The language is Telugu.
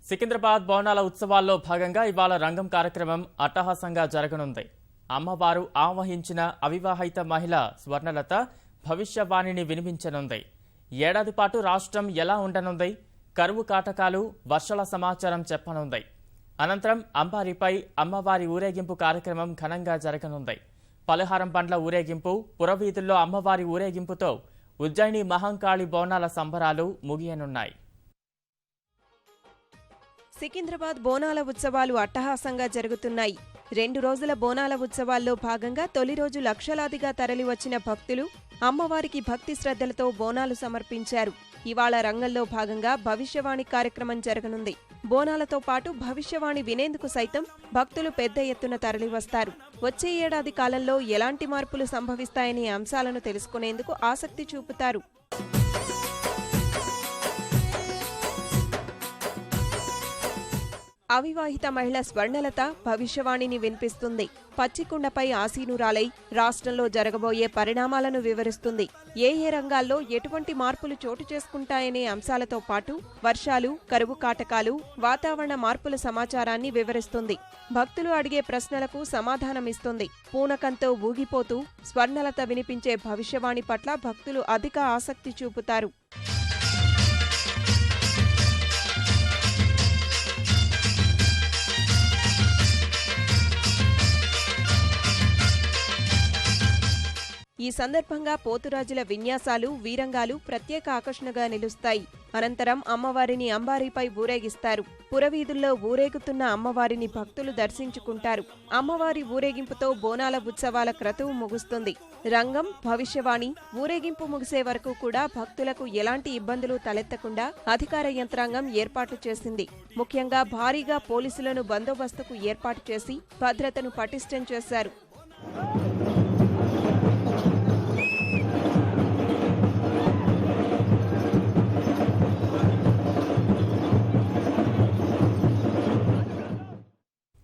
సికింద్రాబాద్ బోనాల ఉత్సవాల్లో భాగంగా ఇవాళ రంగం కార్యక్రమం అట్టహాసంగా జరగనుంది. అమ్మవారు ఆవహించిన అవివాహిత మహిళ స్వర్ణలత భవిష్యవాణిని వినిపించనుంది. ఏడాది పాటు రాష్ట్రం ఎలా ఉండనుంది, కరువు కాటకాలు, వర్షాల సమాచారం చెప్పనుంది. అనంతరం అంబారిపై అమ్మవారి ఊరేగింపు కార్యక్రమం ఘనంగా జరగనుంది. పలహారం బండ్ల ఊరేగింపు, పురవీధుల్లో అమ్మవారి ఊరేగింపుతో ఉజ్జయిని మహంకాళి బోనాల సంబరాలు ముగియనున్నాయి. సికింద్రాబాద్ బోనాల ఉత్సవాలు అట్టహాసంగా జరుగుతున్నాయి. 2 రోజుల బోనాల ఉత్సవాల్లో భాగంగా తొలి రోజు లక్షలాదిగా తరలివచ్చిన భక్తులు అమ్మవారికి భక్తి శ్రద్ధలతో బోనాలు సమర్పించారు. ఇవాళ రంగంలో భాగంగా భవిష్యవాణి కార్యక్రమం జరగనుంది. బోనాలతో పాటు భవిష్యవాణి వినేందుకు సైతం భక్తులు పెద్ద ఎత్తున తరలివస్తారు. వచ్చే ఏడాది కాలంలో ఎలాంటి మార్పులు సంభవిస్తాయనే అంశాలను తెలుసుకునేందుకు ఆసక్తి చూపుతారు. అవివాహిత మహిళ స్వర్ణలత భవిష్యవాణిని వినిపిస్తుంది. పచ్చికుండపై ఆసీనురాలై రాష్ట్రంలో జరగబోయే పరిణామాలను వివరిస్తుంది. ఏ రంగాల్లో ఎటువంటి మార్పులు చోటు చేసుకుంటాయనే అంశాలతో పాటు వర్షాలు, కరువు కాటకాలు, వాతావరణ మార్పుల సమాచారాన్ని వివరిస్తుంది. భక్తులు అడిగే ప్రశ్నలకు సమాధానమిస్తుంది. పూనకంతో ఊగిపోతూ స్వర్ణలత వినిపించే భవిష్యవాణి పట్ల భక్తులు అధిక ఆసక్తి చూపుతారు. ఈ సందర్భంగా పోతురాజుల విన్యాసాలు, వీరంగాలు ప్రత్యేక ఆకర్షణగా నిలుస్తాయి. అనంతరం అమ్మవారిని అంబారీపై ఊరేగిస్తారు. పురవీధుల్లో ఊరేగుతున్న అమ్మవారిని భక్తులు దర్శించుకుంటారు. అమ్మవారి ఊరేగింపుతో బోనాల ఉత్సవాల క్రతువు ముగుస్తుంది. రంగం, భవిష్యవాణి ఊరేగింపు ముగిసే వరకు కూడా భక్తులకు ఎలాంటి ఇబ్బందులు తలెత్తకుండా అధికార యంత్రాంగం ఏర్పాట్లు చేసింది. ముఖ్యంగా భారీగా పోలీసులను బందోబస్తుకు ఏర్పాటు చేసి భద్రతను పటిష్టం చేశారు.